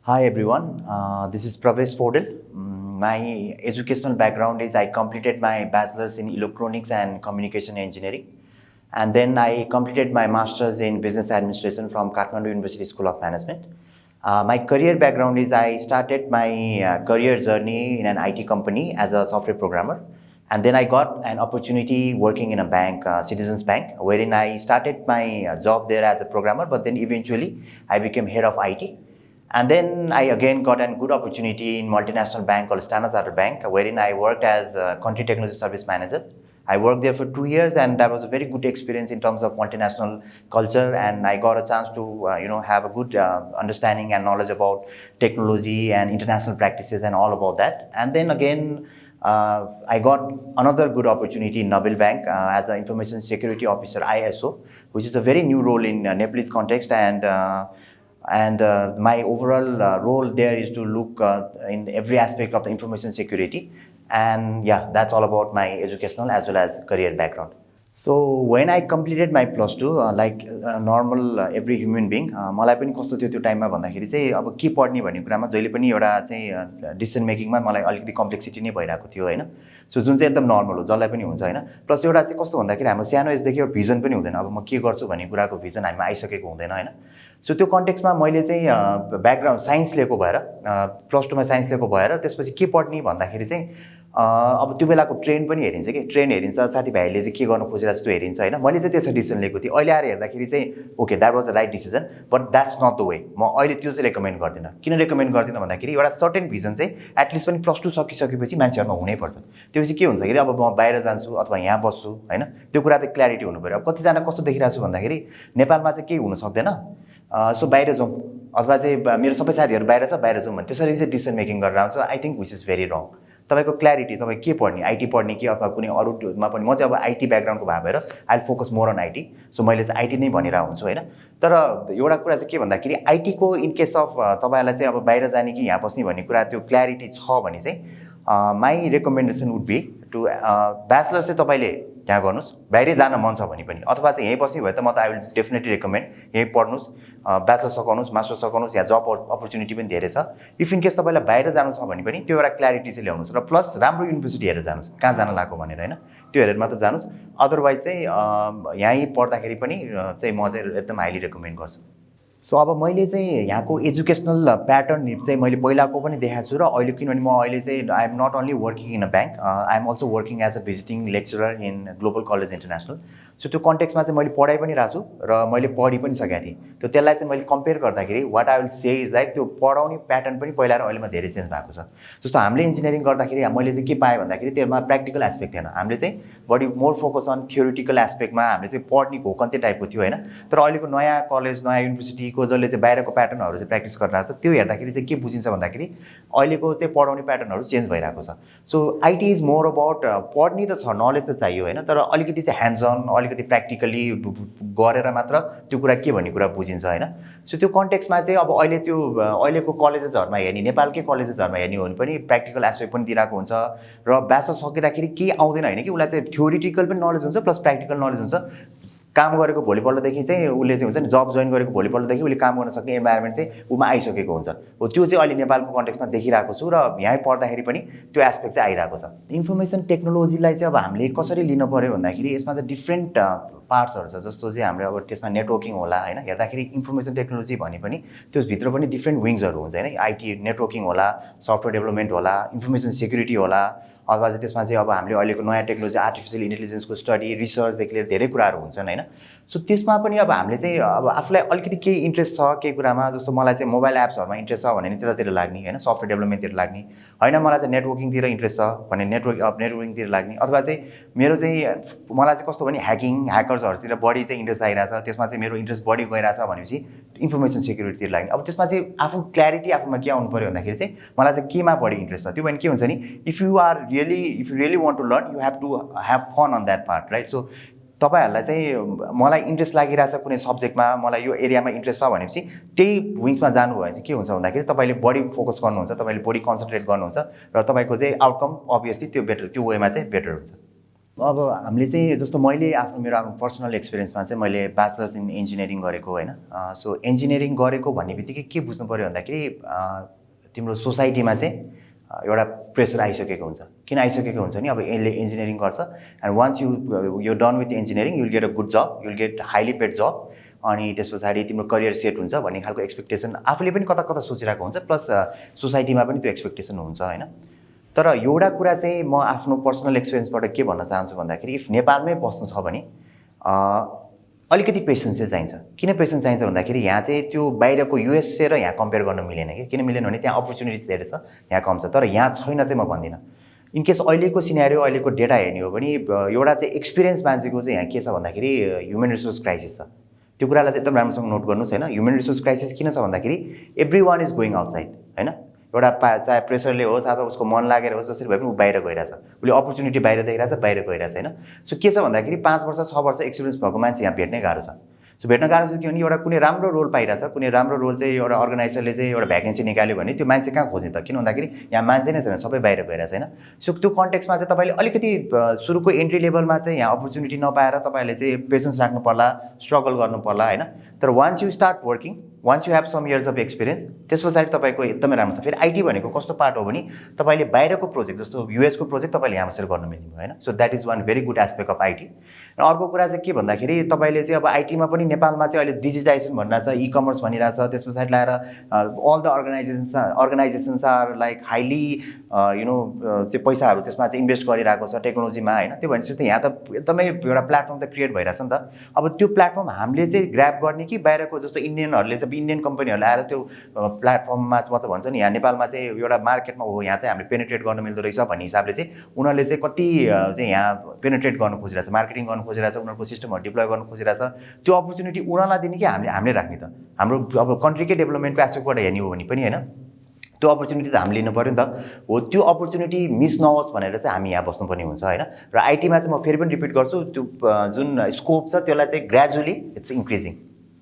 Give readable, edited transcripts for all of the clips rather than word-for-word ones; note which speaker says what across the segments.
Speaker 1: Hi everyone, this is Pravesh Podel. My educational background is I completed my bachelor's in electronics and communication engineering, and then I completed my master's in business administration from Kathmandu University School of Management. My career background is I started my career journey in an IT company as a software programmer, and then I got an opportunity working in a bank, Citizens Bank, wherein I started my job there as a programmer, but then eventually I became head of IT. And then I again got a good opportunity in multinational bank called Standard Chartered Bank, wherein I worked as a country technology service manager. I worked there for 2 years, and that was a very good experience in terms of multinational culture. And I got a chance to, have a good understanding and knowledge about technology and international practices and all about that. And then again, I got another good opportunity in Nobel Bank as an information security officer (ISO), which is a very new role in Nepalese context and my overall role there is to look in every aspect of the information security. And yeah, that's all about my educational as well as career background. So when I completed my plus two, like normal every human being, मलाई पनि कस्तो थियो त्यो टाइममा भन्दाखेरि चाहिँ अब के पढ्ने भन्ने कुरामा जहिले पनि एउटा चाहिँ डिसिसन मेकिङमा मलाई अलिकति कम्प्लेक्सिटी नै भइरहेको थियो हैन. सो जुन चाहिँ एकदम नर्मल हो, जसलाई पनि हुन्छ हैन. प्लस एउटा चाहिँ कस्तो भन्दाखेरि हाम्रो सानो एजदेखि एउटा भिजन पनि हुँदैन. अब म के गर्छु भन्ने कुराको भिजन हामीमा आइसकेको हुँदैन हैन. सो त्यो कन्टेक्स्टमा मैले चाहिँ ब्याकग्राउन्ड साइन्स लिएको भएर प्लस टूमा साइन्स लिएको भएर त्यसपछि के पढ्ने भन्दाखेरि चाहिँ अब त्यो बेलाको ट्रेन्ड पनि हेरिन्छ कि ट्रेन्ड हेरिन्छ, साथीभाइले चाहिँ के गर्नु खोजिरहेको छ त्यो हेरिन्छ हैन. मैले चाहिँ त्यसरी डिसिसन लिएको थिएँ. अहिले आएर हेर्दाखेरि चाहिँ okay that was a right decision, but that's not the way. म अहिले त्यो चाहिँ रेकमेन्ड गर्दिनँ. किन रेकमेन्ड गर्दिनँ भन्दाखेरि एउटा सर्टेन भिजन चाहिँ एटलिस्ट पनि प्लस टू सकिसकेपछि मान्छेहरूमा हुनैपर्छ. त्योपछि के हुन्छ कि अब म बाहिर जान्छु अथवा यहाँ बस्छु हैन, त्यो कुरा चाहिँ क्ल्यारिटी हुनु पऱ्यो. अब कतिजना कस्तो देखिरहेको छु भन्दाखेरि नेपालमा चाहिँ केही हुन सक्दैन, सो बाहिर जाउँ अथवा चाहिँ मेरो सबै साथीहरू बाहिर छ बाहिर जाउँ भने त्यसरी चाहिँ डिसिसन मेकिङ गरेर आउँछ. I think which is very wrong. तपाईँको क्ल्यारिटी तपाईँ के पढ्ने, आइटी पढ्ने कि अथवा कुनै अरूमा पनि. म चाहिँ अब आइटी ब्याकग्राउन्डको भएर I focus more on IT, so मैले चाहिँ आइटी नै भनिरहेको हुन्छु होइन. तर एउटा कुरा चाहिँ के भन्दाखेरि आइटीको इन केस अफ तपाईँहरूलाई चाहिँ अब बाहिर जाने कि यहाँ बस्ने भन्ने कुरा त्यो क्ल्यारिटी छ भने चाहिँ my recommendation would be to bachelor चाहिँ तपाईँले त्यहाँ गर्नुहोस्. बाहिरै जान मन छ भने पनि अथवा चाहिँ यहीँ बस्ने भए त म त आई विल डेफिनेटली रेकमेन्ड यहीँ पढ्नुहोस्, ब्याचलर सघाउनुहोस्, मास्टर सघाउनुहोस्. यहाँ जब अपर्च्युनिटी पनि धेरै छ. इफ इन केस तपाईँलाई बाहिर जानु छ भने पनि त्यो एउटा क्ल्यारिटी चाहिँ ल्याउनुहोस् र प्लस राम्रो युनिभर्सिटी हेरेर जानुहोस्, कहाँ जान लागेको भनेर होइन, त्यो हेरेर मात्र जानुहोस्. अदरवाइज चाहिँ यहीँ पढ्दाखेरि पनि चाहिँ म चाहिँ एकदम हाइली रेकमेन्ड गर्छु. सो अब मैले चाहिँ यहाँको एजुकेसनल प्याटर्न चाहिँ मैले पहिलाको पनि देखाएको छु र अहिले किनभने म अहिले चाहिँ I am not only working in a bank, I am also working as a visiting lecturer in Global College International. So त्यो कन्टेक्स्टमा चाहिँ मैले पढाइ पनि रहेको छु र मैले पढि पनि सकेको थिएँ. त्यो त्यसलाई चाहिँ मैले कम्पेयर गर्दाखेरि what I will say is like त्यो पढाउने प्याटर्न पनि पहिला र अहिलेमा धेरै चेन्ज भएको छ. जस्तो हामीले इन्जिनियरिङ गर्दाखेरि मैले चाहिँ के पाएँ भन्दाखेरि त्यसमा प्र्याक्टिकल एस्पेक्ट थिएन. हामीले चाहिँ बडी मोर फोकस अन थियोरिटिकल एस्पेक्टमा हामीले चाहिँ पढ्ने घोकन्ते टाइपको थियो होइन. तर अहिलेको नयाँ कलेज नयाँ युनिभर्सिटीको जसले चाहिँ बाहिरको प्याटर्नहरू चाहिँ प्र्याक्टिस गरिरहेको छ त्यो हेर्दाखेरि चाहिँ के बुझिन्छ भन्दाखेरि अहिलेको चाहिँ पढाउने प्याटर्नहरू चेन्ज भइरहेको छ. So IT is more about पढ्ने त छ, नलेज त चाहियो होइन, तर अलिकति चाहिँ ह्यान्ड्स अन अलिकति प्र्याक्टिकली गरेर मात्र त्यो कुरा के भन्ने कुरा बुझिन्छ होइन. सो त्यो कन्टेक्स्टमा चाहिँ अब अहिले त्यो अहिलेको कलेजेसहरूमा हेर्ने, नेपालकै कलेजेसहरूमा हेर्ने हो भने पनि प्र्याक्टिकल एस्पेक्ट पनि दिइरहेको हुन्छ र ब्याचलर सकिँदाखेरि केही आउँदैन होइन कि उसलाई चाहिँ थ्योरिटिकल पनि नलेज हुन्छ प्लस प्र्याक्टिकल नलेज हुन्छ. काम गरेको भोलिपल्टदेखि चाहिँ उसले चाहिँ हुन्छ नि जब जोइन गरेको भोलिपल्टदेखि उसले काम गर्न सक्ने इन्भाइरोमेन्ट चाहिँ उमा आइसकेको हुन्छ. हो त्यो चाहिँ अहिले नेपालको कन्टेक्स्टमा देखिरहेको छु र यहीँ पढ्दाखेरि पनि त्यो एस्पेक्ट चाहिँ आइरहेको छ. इन्फर्मेसन टेक्नोलोजीलाई चाहिँ अब हामीले कसरी लिनु पऱ्यो भन्दाखेरि यसमा चाहिँ डिफ्रेन्ट पार्ट्सहरू छ. जस्तो चाहिँ हाम्रो अब त्यसमा नेटवर्किङ होला होइन, हेर्दाखेरि इन्फर्मेसन टेक्नोलोजी भने पनि त्यसभित्र पनि डिफ्रेन्ट विङ्सहरू हुन्छ होइन. आइटी नेटवर्किङ होला, सफ्टवेयर डेभलपमेन्ट होला, इन्फर्मेसन सेक्युरिटी होला, अथवा चाहिँ त्यसमा चाहिँ अब हामीले अहिलेको नयाँ टेक्नोलोजी आर्टिफिसियल इन्टेलिजेन्सको स्टडी रिसर्चदेखि लिएर धेरै कुराहरू हुन्छन् होइन. सो त्यसमा पनि अब हामीले चाहिँ अब आफूलाई अलिकति केही इन्ट्रेस्ट छ केही कुरामा, जस्तो मलाई चाहिँ मोबाइल एप्सहरूमा इन्ट्रेस्ट छ भने त्यतातिर लाग्ने होइन, सफ्टवेयर डेभलपमेन्टतिर लाग्ने होइन. मलाई चाहिँ नेटवर्किङतिर इन्ट्रेस्ट छ भने नेटवर्किङतिर लाग्ने. अथवा चाहिँ मेरो चाहिँ मलाई चाहिँ कस्तो भने ह्याकर्सहरूतिर बढी चाहिँ इन्ट्रेस्ट आइरहेछ, त्यसमा चाहिँ मेरो इन्ट्रेस्ट बढी गइरहेछ भनेपछि इन्फर्मेसन सेक्युरिटीतिर लाग्ने. अब त्यसमा चाहिँ आफू क्ल्यारिटी आफूमा के आउनु पऱ्यो भन्दाखेरि चाहिँ मलाई चाहिँ केमा बढी इन्ट्रेस्ट छ. त्यो भने के हुन्छ नि, if you really want to learn you have to have fun on that part right. So तपाईँहरूलाई चाहिँ मलाई इन्ट्रेस्ट लागिरहेछ कुनै सब्जेक्टमा, मलाई यो एरियामा इन्ट्रेस्ट छ भनेपछि त्यही विङ्समा जानुभयो भने चाहिँ के हुन्छ भन्दाखेरि तपाईँले बढी फोकस गर्नुहुन्छ, तपाईँले बढी कन्सन्ट्रेट गर्नुहुन्छ र तपाईँको चाहिँ आउटकम अभियसली त्यो बेटर, त्यो वेमा चाहिँ बेटर हुन्छ. अब हामीले चाहिँ जस्तो मैले मेरो आफ्नो पर्सनल एक्सपिरियन्समा चाहिँ मैले ब्याचलर्स इन इन्जिनियरिङ गरेको होइन। सो इन्जिनियरिङ गरेको भन्ने बित्तिकै के बुझ्नु पऱ्यो भन्दाखेरि तिम्रो सोसाइटीमा चाहिँ एउटा प्रेसर आइसकेको हुन्छ। किन आइसकेको हुन्छ नि, अब यसले इन्जिनियरिङ गर्छ and once you done with engineering you'll get a good job, you'll get highly paid job, अनि त्यस पछाडि तिम्रो करियर सेट हुन्छ भन्ने खालको एक्सपेक्टेसन आफूले पनि कता कता सोचिरहेको हुन्छ, प्लस सोसाइटीमा पनि त्यो एक्सपेक्टेसन हुन्छ होइन। तर एउटा कुरा चाहिँ म आफ्नो पर्सनल एक्सपिरियन्सबाट के भन्न चाहन्छु भन्दाखेरि इफ नेपालमै बस्नु छ भने अलिकति पेसेन्स चाहिँ चाहिन्छ। किन पेसेन्स चाहिन्छ भन्दाखेरि यहाँ चाहिँ त्यो बाहिरको युएसए र यहाँ कम्पेयर गर्न मिलेन कि। किन मिलेन भने त्यहाँ अपर्च्युनिटिज धेरै छ, यहाँ कम छ। तर यहाँ छैन चाहिँ म भन्दिनँ। इनकेस अहिलेको सिनेरियो, अहिलेको डेटा हेर्ने हो भने एउटा चाहिँ एक्सपिरियन्स मान्छेको चाहिँ यहाँ के छ भन्दाखेरि ह्युमन रिसोर्स क्राइसिस छ। त्यो कुरालाई चाहिँ एकदम राम्रोसँग नोट गर्नुहोस् होइन। ह्युमन रिसोर्स क्राइसिस किन छ भन्दाखेरि every one is going outside होइन। एउटा चाहे प्रेसरले होस् अथवा उसको मन लागेर होस्, जसरी भए पनि ऊ बाहिर गइरहेछ, उसले अपर्च्युनिटी बाहिर देखिरहेछ, बाहिर गइरहेछ होइन। सो के छ भन्दाखेरि 5 वर्ष 6 वर्ष एक्सपिरियन्स भएको मान्छे यहाँ भेट्नै गाह्रो छ। सो भेट्न गाह्रो छ किनभने एउटा कुनै राम्रो रोल पाइरहेछ, कुनै राम्रो रोल चाहिँ एउटा अर्गनाइजरले चाहिँ एउटा भ्याकेन्सी निकाल्यो भने त्यो मान्छे कहाँ खोज्ने त? किन भन्दाखेरि यहाँ मान्छे नै छैन, सबै बाहिर गइरहेछ होइन। सो त्यो कन्टेक्समा चाहिँ तपाईँले अलिकति सुरुको एन्ट्री लेभलमा चाहिँ यहाँ अपर्च्युनिटी नपाएर तपाईँले चाहिँ पेसेन्स राख्नु पर्ला, स्ट्रगल गर्नु पर्ला होइन। तर once you start working, once you have some years of experience, त्यस पछाडि तपाईँको एकदमै राम्रो छ। फेरि आइटी भनेको कस्तो पार्ट हो भने तपाईँले बाहिरको प्रोजेक्ट जस्तो युएसको प्रोजेक्ट तपाईँले यहाँ बसेर गर्न मिल्ने भयो होइन। So that is one very good aspect of IT. र अर्को कुरा चाहिँ के भन्दाखेरि तपाईँले चाहिँ अब आइटीमा पनि नेपालमा चाहिँ अहिले डिजिटाइजेसन भनिरहेछ, इ कमर्स भनिरहेछ, त्यस पछाडि ल्याएर all the organisations are like highly चाहिँ पैसाहरू त्यसमा चाहिँ इन्भेस्ट गरिरहेको छ टेक्नोलोजीमा होइन। त्यो भनेपछि चाहिँ यहाँ त एकदमै एउटा प्लेटफर्म त क्रिएट भइरहेछ नि त। अब त्यो प्लेटफर्म हामीले चाहिँ ग्र्याब गर्ने कि बाहिरको जस्तो इन्डियनहरूले चाहिँ इन्डियन कम्पनीहरूले आएर त्यो प्लेटफर्ममा म त भन्छु नि यहाँ नेपालमा चाहिँ एउटा मार्केटमा हो यहाँ चाहिँ हामीले पेनिट्रेट गर्न मिल्दो रहेछ भन्ने हिसाबले चाहिँ उनीहरूले चाहिँ कति चाहिँ यहाँ पेनिट्रेट गर्न खोजिरहेछ, मार्केटिङ गर्न खोजिरहेछ, उनीहरूको सिस्टमहरू डिप्लोय गर्न खोजिरहेछ। त्यो अपर्च्युनिटी उनीहरूलाई दिने कि हामीले राख्ने त? हाम्रो अब कन्ट्रीकै डेभलपमेन्टको एस्पेक्टबाट हेर्ने हो भने पनि होइन, त्यो अपर्च्युनिटी त हामीले लिनु पऱ्यो नि त। हो त्यो अपर्च्युनिटी मिस नहोस् भनेर चाहिँ हामी यहाँ बस्नुपर्ने हुन्छ होइन। र आइटीमा चाहिँ म फेरि पनि रिपिट गर्छु, त्यो जुन स्कोप छ त्यसलाई चाहिँ gradually it's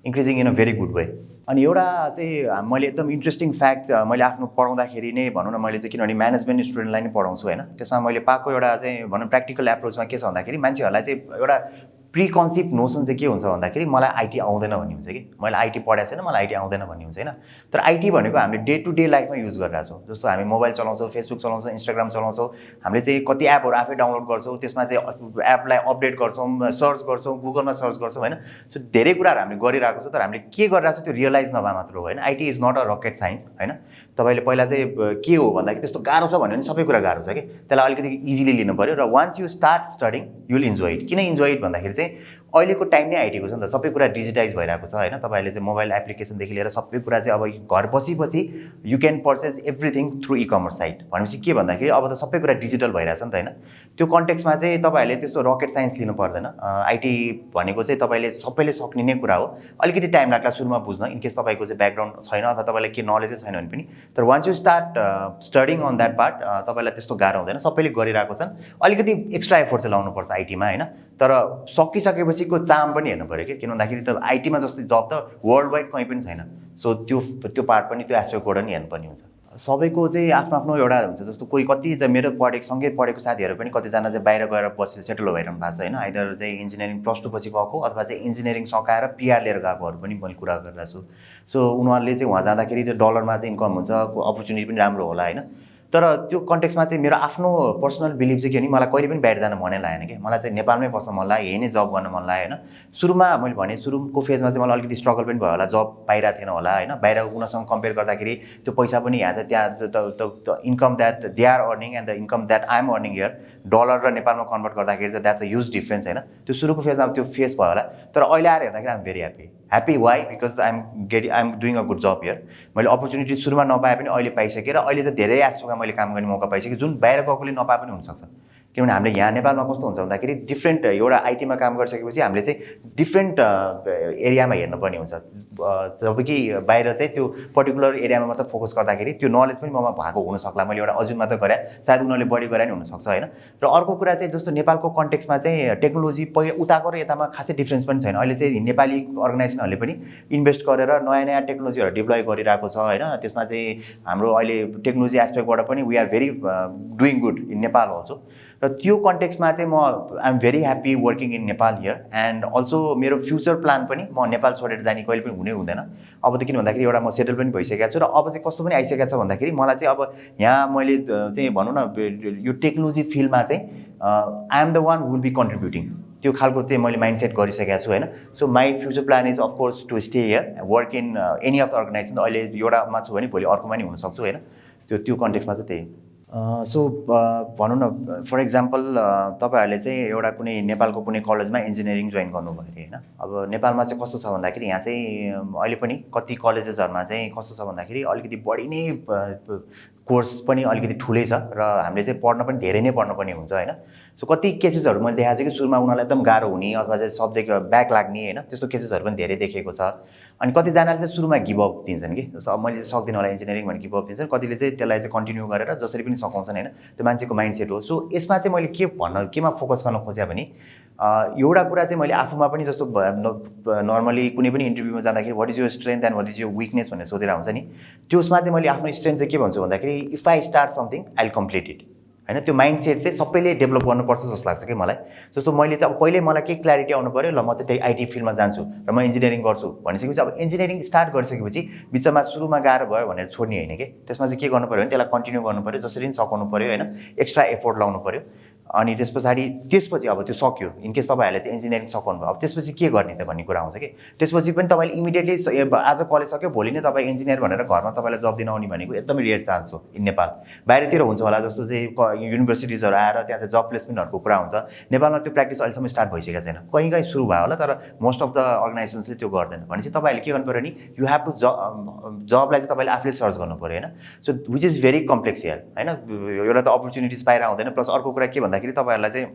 Speaker 1: increasing in a very good way. अनि एउटा चाहिँ मैले एकदम इन्ट्रेस्टिङ फ्याक्ट मैले आफ्नो पढाउँदाखेरि नै भनौँ न, मैले चाहिँ किनभने म्यानेजमेन्ट स्टुडेन्टलाई नै पढाउँछु होइन, त्यसमा मैले पाएको एउटा चाहिँ भनौँ प्र्याक्टिकल एप्रोचमा के छ भन्दाखेरि मान्छेहरूलाई चाहिँ एउटा प्रिकन्सिप्ट नोसन चाहिँ के हुन्छ भन्दाखेरि मलाई आइटी आउँदैन भन्ने हुन्छ कि, मैले आइटी पढाएको छैन, मलाई आइटी आउँदैन भन्ने हुन्छ होइन। तर आइटी भनेको हामीले डे टु डे लाइफमा युज गरिरहेको छौँ। जस्तो हामी मोबाइल चलाउँछौँ, फेसबुक चलाउँछौँ, इन्स्टाग्राम चलाउँछौँ, हामीले चाहिँ कति एपहरू आफै डाउनलोड गर्छौँ, त्यसमा चाहिँ एपलाई अपडेट गर्छौँ, सर्च गर्छौँ, गुगलमा सर्च गर्छौँ होइन। सो धेरै कुराहरू हामीले गरिरहेको छौँ, तर हामीले के गरिरहेको छौँ त्यो रियलाइज नभए मात्र हो होइन। IT is not a rocket science होइन। तपाईँले पहिला चाहिँ के हो भन्दाखेरि त्यस्तो गाह्रो छ भन्यो भने सबै कुरा गाह्रो छ कि, त्यसलाई अलिकति इजिली लिनु पऱ्यो। र once you start studying you'll enjoy it. किन इन्जोय इट भन्दाखेरि चाहिँ अहिलेको टाइम नै आइटीको छ नि त, सबै कुरा डिजिटाइज भइरहेको छ होइन। तपाईँले चाहिँ मोबाइल एप्लिकेसनदेखि लिएर सबै कुरा चाहिँ अब घर बसी you can purchase everything through e commerce site भनेपछि के भन्दाखेरि अब त सबै कुरा डिजिटल भइरहेछ नि त होइन। त्यो कन्टेक्समा चाहिँ तपाईँहरूले त्यस्तो रकेट साइन्स लिनु पर्दैन। आइटी भनेको चाहिँ तपाईँले सबैले सक्ने नै कुरा हो। अलिकति टाइम लाग्ला सुरुमा बुझ्न, इनकेस तपाईँको चाहिँ ब्याकग्राउन्ड छैन अथवा तपाईँलाई के नलेजै छैन भने पनि। तर once you start studying on that part तपाईँलाई त्यस्तो गाह्रो हुँदैन, सबैले गरिरहेको छन्। अलिकति एक्स्ट्रा एफोर्ट चाहिँ लाउनुपर्छ आइटीमा होइन। तर सकिसकेपछिको चाम पनि हेर्नु पऱ्यो कि, किन भन्दाखेरि त आइटीमा जस्तै जब त वर्ल्ड वाइड कहीँ पनि छैन। सो त्यो पार्ट पनि त्यो एस्पेक्टबाट नि हेर्नुपर्ने हुन्छ। सबैको चाहिँ आफ्नो आफ्नो एउटा हुन्छ। जस्तो कोही कति चाहिँ मेरो सँगै पढेको साथीहरू पनि कतिजना चाहिँ बाहिर गएर बसेर सेटल भइरहनु भएको छ होइन। आइदर चाहिँ इन्जिनियरिङ +2 पछि गएको अथवा चाहिँ इन्जिनियरिङ सकाएर पिआर लिएर गएकोहरू पनि मैले कुरा गरिरहेको छु। सो उनीहरूले चाहिँ वहाँ जाँदाखेरि त्यो डलरमा चाहिँ इन्कम हुन्छ, अपर्च्युनिटी पनि राम्रो होला होइन। तर त्यो कन्टेक्समा चाहिँ मेरो आफ्नो पर्सनल बिलिभ चाहिँ के भने मलाई कहिले पनि बाहिर जान मनै लागेन कि। मलाई चाहिँ नेपालमै बस्न मन लाग्यो, यही नै जब गर्न मन लाग्यो होइन। सुरुमा मैले भने सुरुको फेजमा चाहिँ मलाई अलिकति स्ट्रगल पनि भयो होला, जब पाइरहेको थिएन होला होइन। बाहिर उनीसँग कम्पेयर गर्दाखेरि त्यो पैसा पनि यहाँ चाहिँ त्यहाँ the income that they are earning and the income that I am earning here, dollar र नेपालमा कन्भर्ट गर्दाखेरि चाहिँ द्याट्स अ ह्युज डिफ्रेन्स होइन। त्यो सुरुको फेजमा त्यो फेस भयो होला। तर अहिले आएर हेर्दाखेरि I am very happy why because I am doing a good job here. मैले अपर्च्युनिटी सुरुमा नपाए पनि अहिले पाइसकेँ र अहिले चाहिँ धेरै एस्पेक्टमा मैले काम गर्ने मौका पाइसकेँ, जुन बाहिर गएकोले नपाए पनि हुनसक्छ। किनभने हामीले यहाँ नेपालमा कस्तो हुन्छ भन्दाखेरि डिफ्रेन्ट एउटा आइटीमा काम गरिसकेपछि हामीले चाहिँ डिफ्रेन्ट एरियामा हेर्नुपर्ने हुन्छ। जब कि बाहिर चाहिँ त्यो पर्टिकुलर एरियामा मात्र फोकस गर्दाखेरि त्यो नलेज पनि ममा भएको हुनसक्ला। मैले एउटा अजुन मात्र गरेँ, सायद उनीहरूले बढी गरे नि हुनसक्छ होइन। र अर्को कुरा चाहिँ जस्तो नेपालको कन्टेक्समा चाहिँ टेक्नोलोजी उताको र यतामा खासै डिफ्रेन्स पनि छैन। अहिले चाहिँ नेपाली अर्गनाइजेसनहरूले पनि इन्भेस्ट गरेर नयाँ टेक्नोलोजीहरू डिप्लोय गरिरहेको छ होइन। त्यसमा चाहिँ हाम्रो अहिले टेक्नोलोजी एस्पेक्टबाट पनि we are very doing good in Nepal also. र त्यो कन्टेक्स्टमा चाहिँ म I am very happy working in Nepal here and also मेरो फ्युचर प्लान पनि म नेपाल छोडेर जाने कहिले पनि हुनै हुँदैन। अब त किन भन्दाखेरि एउटा म सेटल पनि भइसकेको छु र अब चाहिँ कस्तो पनि आइसकेको छ भन्दाखेरि मलाई चाहिँ अब यहाँ मैले चाहिँ भनौँ न यो टेक्नोलोजी फिल्डमा चाहिँ I am the one who will be contributing, त्यो खालको चाहिँ मैले माइन्डसेट गरिसकेको छु होइन। So my future plan is of course to stay here work in any of the organisation. अहिले एउटामा छु भने भोलि अर्कोमा नि हुनसक्छु होइन, त्यो कन्टेक्स्टमा चाहिँ त्यही। सो भनौँ न फर इक्जाम्पल तपाईँहरूले चाहिँ एउटा कुनै नेपालको कुनै कलेजमा इन्जिनियरिङ जोइन गर्नुभयो अरे होइन। अब नेपालमा चाहिँ कस्तो छ भन्दाखेरि यहाँ चाहिँ अहिले पनि कति कलेजेसहरूमा चाहिँ कस्तो छ भन्दाखेरि अलिकति बढी नै कोर्स पनि अलिकति ठुलै छ र हामीले चाहिँ पढ्न पनि धेरै नै पढ्नुपर्ने हुन्छ होइन। सो कति केसेसहरू मैले देखाएको छु कि सुरुमा उनीहरूलाई एकदम गाह्रो हुने अथवा चाहिँ सब्जेक्ट ब्याक लाग्ने होइन, त्यस्तो केसेसहरू पनि धेरै देखेको छ। अनि कतिजनाले चाहिँ सुरुमा गिभअप दिन्छन् कि जस्तो अब मैले सक्दिनँ होला इन्जिनियरिङ भनेर गिभअप दिन्छन्, कतिले चाहिँ त्यसलाई चाहिँ कन्टिन्यू गरेर जसरी पनि सघाउँछन् होइन, त्यो मान्छेको माइन्डसेट हो। सो यसमा चाहिँ मैले केमा फोकस गर्न खोजेँ भने एउटा कुरा चाहिँ मैले आफूमा पनि जस्तो नर्मली कुनै पनि इन्टरभ्यूमा जाँदाखेरि what is your strength and what is your weakness भनेर सोधेर हुन्छ नि, त्यसमा चाहिँ मैले आफ्नो स्ट्रेन्थ चाहिँ के भन्छु भन्दाखेरि if I start something I will complete it होइन। त्यो माइन्डसेट चाहिँ सबैले डेभलप गर्नुपर्छ जस्तो लाग्छ कि मलाई। जस्तो मैले चाहिँ अब पहिले मलाई के क्ल्यारिटी आउनु पऱ्यो, ल म चाहिँ त्यही आइटी फिल्डमा जान्छु र म इन्जिनियरिङ गर्छु भनिसकेपछि अब इन्जिनियरिङ स्टार्ट गरिसकेपछि बिचमा सुरुमा गाह्रो भयो भनेर छोड्ने होइन कि, त्यसमा चाहिँ के गर्नु पऱ्यो भने त्यसलाई कन्टिन्यू गर्नु पऱ्यो, जसरी पनि सघाउनु पऱ्यो होइन, एक्स्ट्रा एफोर्ट लाउनु पऱ्यो। अनि त्यसपछि अब त्यो सक्यो, इनकेस तपाईँहरूले चाहिँ इन्जिनियरिङ सघाउनु भयो, अब त्यसपछि के गर्ने त भन्ने कुरा आउँछ कि। त्यसपछि पनि तपाईँले इमिडिएटली आज कलेज सक्यो भोलि नै तपाईँ इन्जिनियर भनेर घरमा तपाईँलाई जब दिन आउने भनेको एकदमै रेयर चान्स हो इन नेपाल। बाहिरतिर हुन्छ होला जस्तो चाहिँ युनिभर्सिटिजहरू आएर त्यहाँ चाहिँ जब प्लेसमेन्टहरूको कुरा हुन्छ, नेपालमा त्यो प्र्याक्टिस अहिलेसम्म स्टार्ट भइसकेको छैन। कहीँ कहीँ सुरु भयो होला तर मोस्ट अफ द अर्गनाइजेसन्सले त्यो गर्दैन। भनेपछि तपाईँहरूले के गर्नु पऱ्यो नि, यु हेभ टु जबलाई चाहिँ तपाईँले आफूले सर्च गर्नु पऱ्यो होइन। So which is very complex here होइन। एउटा त अपर्च्युनिटिज पाएर आउँदैन, प्लस अर्को कुरा के भन्दाखेरि तपाईँहरूलाई चाहिँ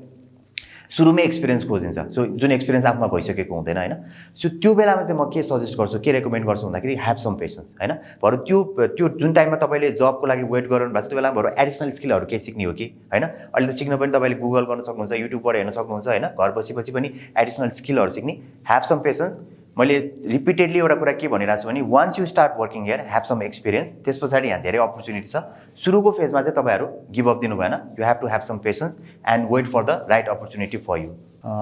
Speaker 1: सुरुमै एक्सपिरियन्स खोजिन्छ। सो जुन एक्सपिरियन्स आफूमा भइसकेको हुँदैन होइन। सो त्यो बेलामा चाहिँ म के सजेस्ट गर्छु, के रेकमेन्ड गर्छु भन्दाखेरि ह्याभ सम पेसेन्स होइन। बरु त्यो जुन टाइममा तपाईँले जबको लागि वेट गरिरहनु भएको छ त्यो बेलामा बरु एडिसनल स्किलहरू केही सिक्ने हो कि होइन। अहिले त सिक्न पनि तपाईँले गुगल गर्न सक्नुहुन्छ, युट्युबबाट हेर्न सक्नुहुन्छ होइन, घर बसी पनि एडिसनल स्किलहरू सिक्ने। Have some patience. मैले रिपिटेडली एउटा कुरा के भनिरहेको छु भने once you start working here have some experience, त्यस पछाडि यहाँ धेरै अपर्च्युनिटी छ। सुरुको फेजमा चाहिँ तपाईँहरू गिभअप दिनु भएन, you have to have some patience and wait for the right opportunity for you.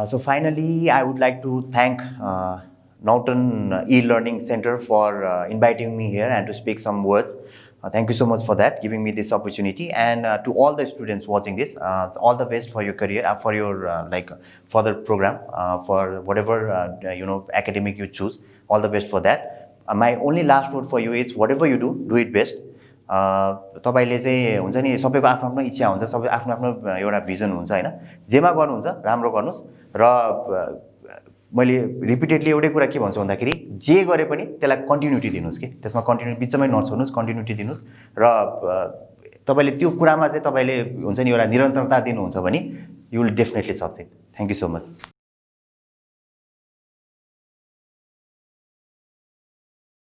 Speaker 1: So finally I would like to thank Norton e-learning center for inviting me here and to speak some words. Thank you so much for that, giving me this opportunity. And to all the students watching this, all the best for your career, for your like further program, for whatever academic you choose. All the best for that. My only last word for you is whatever you do it best. तपाईले चाहिँ हुन्छ नि सबैको आफ्नो आफ्नो इच्छा हुन्छ, सबै आफ्नो आफ्नो एउटा भिजन हुन्छ हैन, जेमा गर्नुहुन्छ राम्रो गर्नुस्। र मैले रिपिटेडली एउटै कुरा के भन्छु भन्दाखेरि जे गरे पनि त्यसलाई कन्टिन्युटी दिनुस् के, त्यसमा कन्टिन्युटी बिचमै नछोड्नुस्, कन्टिन्युटी दिनुस्। र तपाईले त्यो कुरामा चाहिँ तपाईले हुन्छ नि एउटा निरन्तरता दिनुहुन्छ भने you will definitely success. Thank you so much.